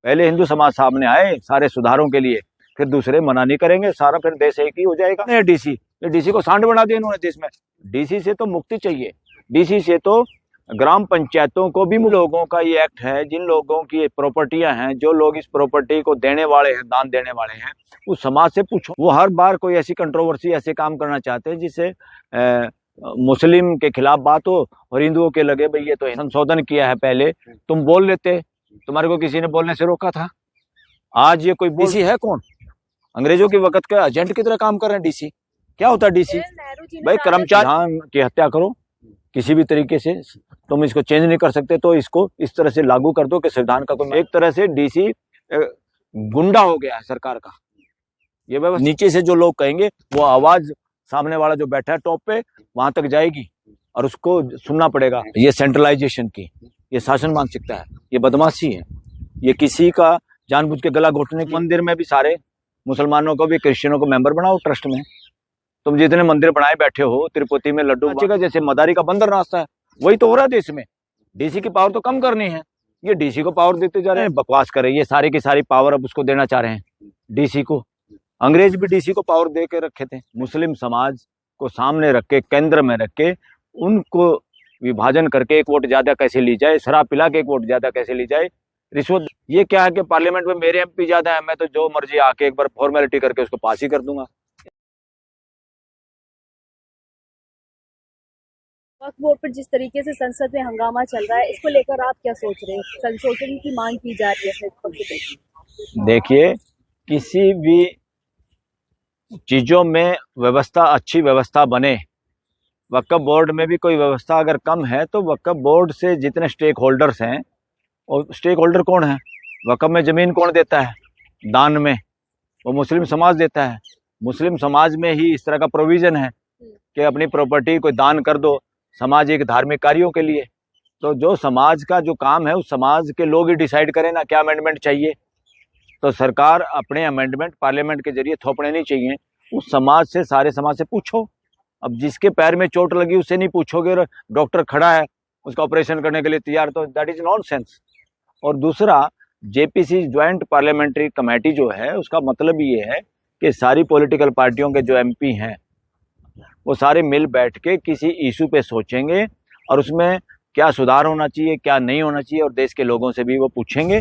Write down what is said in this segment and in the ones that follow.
पहले हिंदू समाज सामने आए सारे सुधारों के लिए, फिर दूसरे मना नहीं करेंगे, सारा फिर देश एक ही हो जाएगा। नहीं डीसी को सांड बना दिया इन्होंने देश में। डीसी से तो मुक्ति चाहिए, डीसी से तो ग्राम पंचायतों को भी, लोगों का ये एक्ट है, जिन लोगों की प्रॉपर्टियां हैं, जो लोग इस प्रॉपर्टी को देने वाले हैं, दान देने वाले हैं, उस समाज से पूछो। वो हर बार कोई ऐसी कंट्रोवर्सी, ऐसे काम करना चाहते हैं जिससे मुस्लिम के खिलाफ बात हो और हिंदुओं के लगे भाई ये तो संशोधन किया है, पहले तुम बोल लेते, तुम्हारे को किसी ने बोलने से रोका था। आज ये कोई डीसी है कौन? अंग्रेजों के वक्त का एजेंट की तरह काम कर रहे हैं डीसी। क्या होता है डीसी? भाई कर्मचारी की हत्या करो किसी भी तरीके से, तुम इसको चेंज नहीं कर सकते, तो इसको इस तरह से लागू कर दो कि संविधान का कोई, एक तरह से डीसी गुंडा हो गया है सरकार का। ये व्यवस्था नीचे से जो लोग कहेंगे वो आवाज सामने वाला जो बैठा है टॉप पे वहां तक जाएगी और उसको सुनना पड़ेगा। ये सेंट्रलाइजेशन की, ये शासन मानसिकता है, ये बदमाशी है, ये किसी का जानबूझ के गला घोटने। मंदिर में भी सारे मुसलमानों को भी, क्रिश्चियनों को मेंबर बनाओ ट्रस्ट में। तुम जितने मंदिर बनाए बैठे हो, तिरुपति में लड्डू का जैसे मदारी का बंदर नाचता है, वही तो हो रहा है देश में। डीसी की पावर तो कम करनी है, ये डीसी को पावर देते जा रहे हैं, बकवास कर रहे हैं। ये सारी की सारी पावर अब उसको देना चाह रहे हैं डीसी को। अंग्रेज भी डीसी को पावर दे के रखे थे। मुस्लिम समाज को सामने रख के, केंद्र में रख के, उनको विभाजन करके एक वोट ज्यादा कैसे ली जाए, शराब पिला के एक वोट ज्यादा कैसे ली जाए, रिश्वत। ये क्या है कि पार्लियामेंट में मेरे एमपी ज्यादा है, मैं तो जो मर्जी आके एक बार फॉर्मेलिटी करके उसको पास ही कर दूंगा। वक्फ बोर्ड पर जिस तरीके से संसद में हंगामा चल रहा है, इसको लेकर आप क्या सोच रहे हैं? संशोधन की मांग की जा रही है। देखिए, किसी भी चीजों में व्यवस्था, अच्छी व्यवस्था बने। वक्फ बोर्ड में भी कोई व्यवस्था अगर कम है तो वक्फ बोर्ड से जितने स्टेक होल्डर्स हैं, और स्टेक होल्डर कौन है? वक्फ में जमीन कौन देता है दान में? वो मुस्लिम समाज देता है। मुस्लिम समाज में ही इस तरह का प्रोविजन है कि अपनी प्रॉपर्टी को दान कर दो सामाजिक धार्मिक कार्यों के लिए। तो जो समाज का जो काम है, उस समाज के लोग ही डिसाइड करें ना क्या अमेंडमेंट चाहिए। तो सरकार अपने अमेंडमेंट पार्लियामेंट के जरिए थोपने नहीं चाहिए, उस समाज से, सारे समाज से पूछो। अब जिसके पैर में चोट लगी उससे नहीं पूछोगे, डॉक्टर खड़ा है उसका ऑपरेशन करने के लिए तैयार, तो दैट इज नॉनसेंस। और दूसरा, जेपीसी ज्वाइंट पार्लियामेंट्री कमेटी जो है, उसका मतलब ये है कि सारी पॉलिटिकल पार्टियों के जो एमपी हैं वो सारे मिल बैठ के किसी इशू पे सोचेंगे और उसमें क्या सुधार होना चाहिए, क्या नहीं होना चाहिए, और देश के लोगों से भी वो पूछेंगे।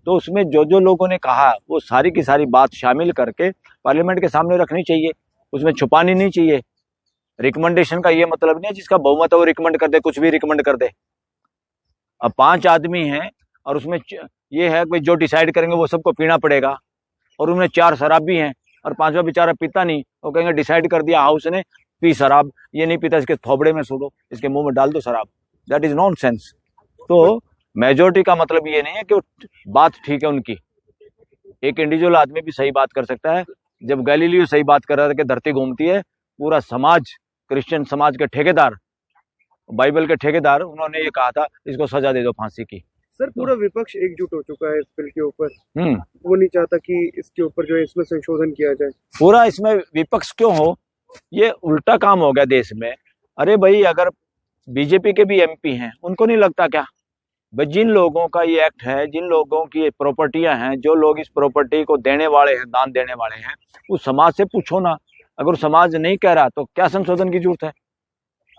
तो उसमें जो जो लोगों ने कहा वो सारी की सारी बात शामिल करके पार्लियामेंट के सामने रखनी चाहिए, उसमें छुपानी नहीं चाहिए। रिकमेंडेशन का ये मतलब नहीं है जिसका बहुमत है वो रिकमेंड कर दे, कुछ भी रिकमेंड कर दे। अब 5 आदमी हैं और उसमें ये है कि जो डिसाइड करेंगे वो सबको पीना पड़ेगा, और उनमें 4 शराबी हैं और 5वां बेचारा पीता नहीं, वो कहेंगे डिसाइड कर दिया हाउस ने, पी शराब, ये नहीं पीता इसके थोबड़े में सुडो, इसके मुंह में डाल दो शराब। That is nonsense. तो मेजोरिटी का मतलब ये नहीं है कि बात ठीक है उनकी। एक इंडिविजुअल आदमी भी सही बात कर सकता है। जब गैलीलियो सही बात कर रहा था कि धरती घूमती है, पूरा समाज, क्रिश्चियन समाज के ठेकेदार, बाइबल के ठेकेदार, उन्होंने ये कहा था इसको सजा दे दो फांसी की। सर, पूरा विपक्ष एकजुट हो चुका है इस बिल के ऊपर। वो नहीं चाहता कि इसके ऊपर जो है इसमें संशोधन किया जाए। पूरा इसमें विपक्ष क्यों हो? ये उल्टा काम हो गया देश में। अरे भाई, अगर बीजेपी के भी एमपी हैं, उनको नहीं लगता क्या भाई जिन लोगों का ये एक्ट है, जिन लोगों की प्रॉपर्टियां हैं, जो लोग इस प्रॉपर्टी को देने वाले हैं, दान देने वाले हैं, उस समाज से पूछो ना। अगर समाज नहीं कह रहा तो क्या संशोधन की जरूरत है?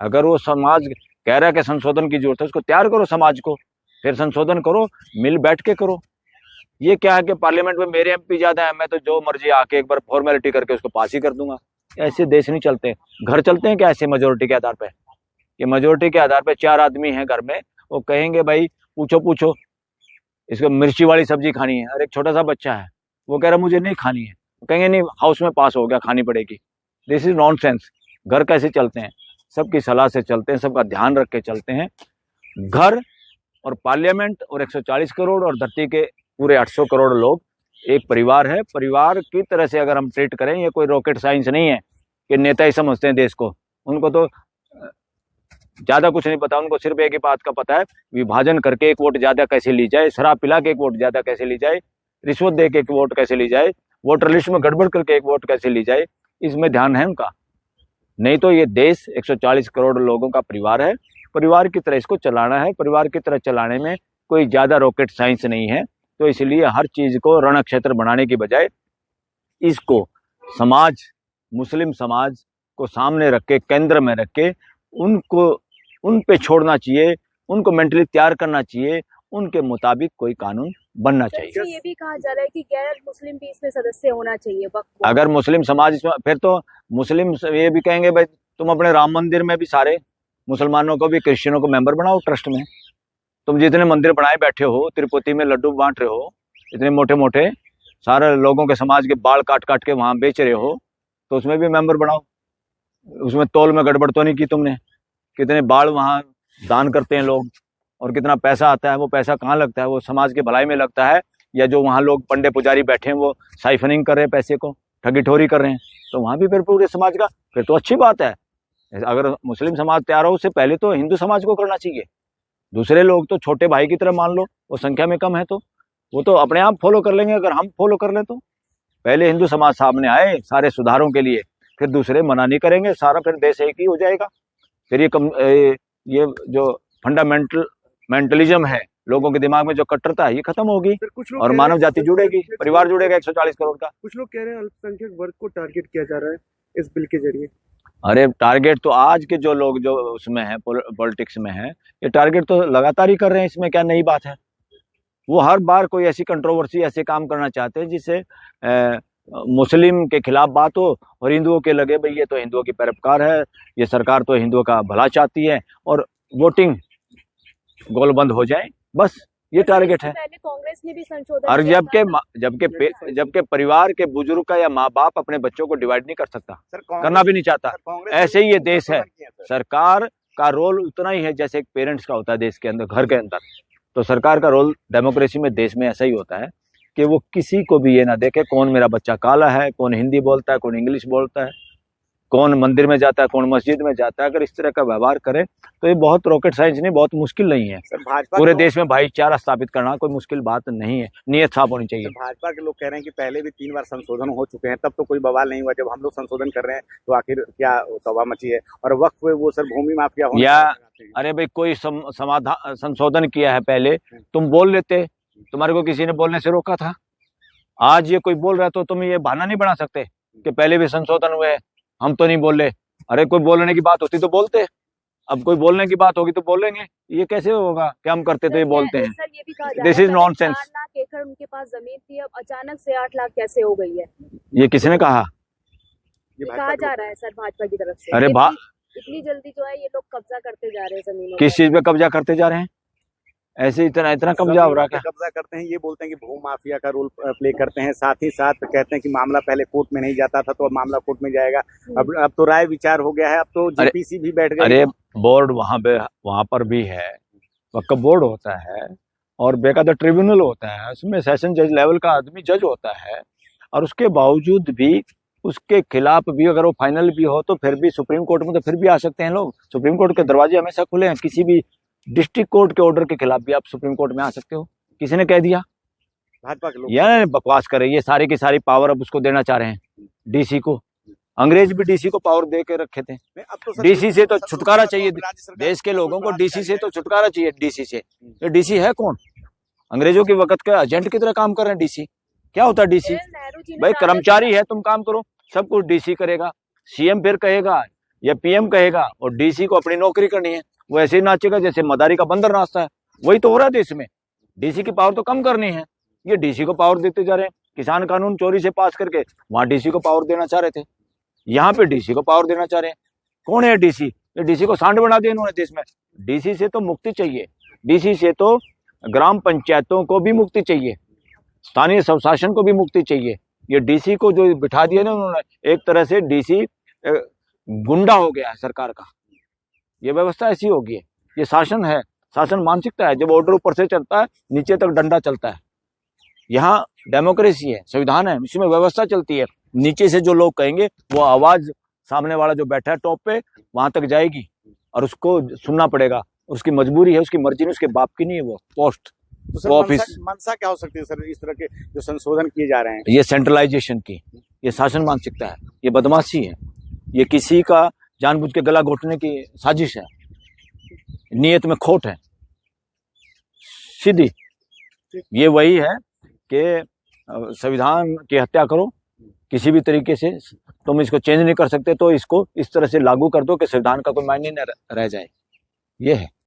अगर वो समाज कह रहा है कि संशोधन की जरूरत है, उसको तैयार करो समाज को, फिर संशोधन करो, मिल बैठ के करो। ये क्या है कि पार्लियामेंट में मेरे एमपी ज्यादा है, मैं तो जो मर्जी आके एक बार फॉर्मेलिटी करके उसको पास ही कर दूंगा। ऐसे देश नहीं चलते। घर चलते हैं क्या ऐसे मेजोरिटी के आधार पे? ये मेजोरिटी के आधार पे 4 आदमी हैं घर में, वो कहेंगे भाई पूछो इसको मिर्ची वाली सब्जी खानी है, और एक छोटा सा बच्चा है वो कह रहा मुझे नहीं खानी है, वो कहेंगे नहीं हाउस में पास हो गया, खानी पड़ेगी। This is nonsense. घर कैसे चलते हैं? सबकी सलाह से चलते हैं, सबका ध्यान रख के चलते हैं। घर और पार्लियामेंट और 140 करोड़ और धरती के पूरे 800 करोड़ लोग एक परिवार है। परिवार की तरह से अगर हम ट्रीट करें, ये कोई रॉकेट साइंस नहीं है कि नेता ही समझते हैं देश को। उनको तो ज्यादा कुछ नहीं पता, उनको सिर्फ एक ही बात का पता है, विभाजन करके एक वोट ज्यादा कैसे ली जाए, शराब पिला के एक वोट ज्यादा कैसे ली जाए, रिश्वत दे के एक वोट कैसे ली जाए, वोटर लिस्ट में गड़बड़ करके एक वोट कैसे ली जाए, इसमें ध्यान है उनका। नहीं तो ये देश 140 करोड़ लोगों का परिवार है, परिवार की तरह इसको चलाना है। परिवार की तरह चलाने में कोई ज्यादा रॉकेट साइंस नहीं है। तो इसलिए हर चीज को रण क्षेत्र बनाने की बजाय इसको समाज, मुस्लिम समाज को सामने रख के, केंद्र में रख के उनको, उन पे छोड़ना चाहिए, उनको मेंटली तैयार करना चाहिए, उनके मुताबिक कोई कानून बनना चाहिए। इसमें ये भी कहा जा रहा है कि गैर मुस्लिम भी इसमें सदस्य होना चाहिए वक्फ बोर्ड। अगर मुस्लिम समाज इसमें, फिर तो मुस्लिम ये भी कहेंगे भाई तुम अपने राम मंदिर में भी सारे मुसलमानों को भी, क्रिश्चियनों को मेंबर बनाओ ट्रस्ट में। तुम जितने मंदिर बनाए बैठे हो, तिरुपति में लड्डू बांट रहे हो, इतने मोटे मोटे सारे लोगों के समाज के बाल काट काट के वहां बेच रहे हो, तो उसमें भी मेंबर बनाओ। उसमें तौल में गड़बड़ तो नहीं की तुमने? कितने बाल वहां दान करते हैं लोग, और कितना पैसा आता है, वो पैसा कहाँ लगता है? वो समाज के भलाई में लगता है, या जो वहाँ लोग पंडे पुजारी बैठे हैं वो साइफनिंग कर रहे हैं, पैसे को ठगी ठोरी कर रहे हैं, तो वहाँ भी फिर पूरे समाज का, फिर तो अच्छी बात है। अगर मुस्लिम समाज तैयार हो, उससे पहले तो हिंदू समाज को करना चाहिए। दूसरे लोग तो छोटे भाई की तरह मान लो, वो संख्या में कम है तो वो तो अपने आप फॉलो कर लेंगे। अगर हम फॉलो कर लें तो पहले हिंदू समाज सामने आए सारे सुधारों के लिए, फिर दूसरे मना नहीं करेंगे, सारा फिर देश एक ही हो जाएगा। फिर ये जो फंडामेंटलिज्म है लोगों के दिमाग में, जो कट्टरता है, ये खत्म होगी और मानव जाति जुड़ेगी, परिवार जुड़ेगा 140 करोड़ का। कुछ लोग कह रहे हैं अल्पसंख्यक वर्ग को टारगेट किया जा रहा है इस बिल के जरिए। अरे टारगेट तो आज के जो लोग जो उसमें है, पॉलिटिक्स में है, ये टारगेट तो लगातार ही कर रहे हैं, इसमें क्या नई बात है? वो हर बार कोई ऐसी कंट्रोवर्सी, ऐसे काम करना चाहते हैं जिससे मुस्लिम के खिलाफ बात हो और हिंदुओं के लगे भाई ये तो हिंदुओं की पैरोकार है, ये सरकार तो हिंदुओं का भला चाहती है, और वोटिंग गोलबंद हो जाए, बस ये टारगेट है। पहले कांग्रेस ने भी संशोधन और किया जबकि परिवार के बुजुर्ग का या माँ बाप अपने बच्चों को डिवाइड नहीं कर सकता, करना भी नहीं चाहता। ऐसे ही ये देश है, सरकार का रोल उतना ही है जैसे एक पेरेंट्स का होता है देश के अंदर, घर के अंदर। तो सरकार का रोल डेमोक्रेसी में, देश में ऐसा ही होता है कि वो किसी को भी ये ना देखे कौन मेरा बच्चा काला है, कौन हिंदी बोलता है, कौन इंग्लिश बोलता है, कौन मंदिर में जाता है, कौन मस्जिद में जाता है। अगर इस तरह का व्यवहार करे तो ये बहुत रॉकेट साइंस नहीं, बहुत मुश्किल नहीं है। पूरे देश में भाईचारा स्थापित करना कोई मुश्किल बात नहीं है, नियत साफ होनी चाहिए। भाजपा के लोग कह रहे हैं कि पहले भी 3 बार संशोधन हो चुके हैं, तब तो कोई बवाल नहीं हुआ, जब हम लोग संशोधन कर रहे हैं तो आखिर क्या तौबा मची है? और वक्फ वो सर भूमि माफिया या अरे भाई कोई समाधान संशोधन किया है पहले, तुम बोल लेते, तुम्हारे को किसी ने बोलने से रोका था? आज ये कोई बोल रहा है तो तुम ये बहाना नहीं बना सकते कि पहले भी संशोधन हुए, हम तो नहीं बोल रहे। अरे कोई बोलने की बात होती तो बोलते, अब कोई बोलने की बात होगी तो बोलेंगे। ये कैसे होगा कि हम करते तो ये बोलते हैं? This is nonsense. 4 लाख एकड़ उनके पास जमीन थी, अब अचानक से 8 लाख कैसे हो गई है? ये किसने कहा? ये कहा जा रहा है सर भाजपा की तरफ से। अरे इतनी जल्दी जो है ये लोग कब्जा करते जा रहे हैं जमीनों। किस चीज पे कब्जा करते जा रहे हैं? ऐसे इतना कब्जा हो रहा है? कब्जा करते हैं, ये बोलते हैं कि भू माफिया का रोल प्ले करते हैं, साथ ही साथ कहते हैं कि मामला पहले कोर्ट में नहीं जाता था तो अब मामला कोर्ट में जाएगा। अब तो राय विचार हो गया है, अब तो जेपीसी भी बैठ गई। अरे बोर्ड वहां पर भी है, वक्फ बोर्ड होता है और बेकायदा ट्रिब्यूनल होता है, उसमें सेशन जज लेवल का आदमी जज होता है, और उसके बावजूद भी उसके खिलाफ भी अगर वो फाइनल भी हो तो फिर भी सुप्रीम कोर्ट में तो फिर भी आ सकते हैं लोग। सुप्रीम कोर्ट के दरवाजे हमेशा खुले हैं, किसी भी डिस्ट्रिक्ट कोर्ट के ऑर्डर के खिलाफ भी आप सुप्रीम कोर्ट में आ सकते हो। किसी ने कह दिया? भाजपा के लोग यार बकवास कर रही है, सारी की सारी पावर अब उसको देना चाह रहे हैं, डीसी को। अंग्रेज भी डीसी को पावर दे के रखे थे। अब तो डीसी से तो छुटकारा चाहिए, देश के लोगों को डीसी से तो छुटकारा चाहिए। डीसी से, ये डीसी है कौन? अंग्रेजों के वक्त के एजेंट की तरह काम कर रहे हैं डीसी। क्या होता है डीसी? भाई कर्मचारी है, तुम काम करो, सब कुछ डीसी करेगा। सीएम फिर कहेगा या पीएम कहेगा, और डीसी को अपनी नौकरी करनी है, वो ऐसे ही नाचेगा जैसे मदारी का बंदर नाचता है। वही तो हो रहा है देश में। डीसी की पावर तो कम करनी है, ये डीसी को पावर देते जा रहे हैं। किसान कानून चोरी से पास करके वहां डीसी को पावर देना चाह रहे थे, यहाँ पे डीसी को पावर देना चाह रहे हैं। कौन है डीसी? ये डीसी को सांड बना दिया इन्होंने देश में। डीसी से तो मुक्ति चाहिए, डीसी से तो ग्राम पंचायतों को भी मुक्ति चाहिए, स्थानीय स्वशासन को भी मुक्ति चाहिए। ये डीसी को जो बिठा दिया ना उन्होंने, एक तरह से डीसी गुंडा हो गया है सरकार का। ये व्यवस्था ऐसी होगी, ये शासन है, शासन मानसिकता है। जब ऑर्डर ऊपर से चलता है नीचे तक डंडा चलता है। यहाँ डेमोक्रेसी है, संविधान है, इसमें व्यवस्था चलती है। नीचे से जो लोग कहेंगे वो आवाज सामने वाला जो बैठा है टॉप पे वहां तक जाएगी और उसको सुनना पड़ेगा। उसकी मजबूरी है, उसकी मर्जी नहीं, उसके बाप की नहीं है वो पोस्ट। तो सर मंशा क्या हो सकती है सर इस तरह के जो संशोधन किए जा रहे हैं? ये सेंट्रलाइजेशन की, ये शासन मानसिकता है, ये बदमाशी है, ये किसी का जानबूझ के गला घोटने की साजिश है, नियत में खोट है सीधी। ये वही है कि संविधान की हत्या करो किसी भी तरीके से, तुम इसको चेंज नहीं कर सकते, तो इसको इस तरह से लागू कर दो कि संविधान का कोई मायने न रह जाए। ये है।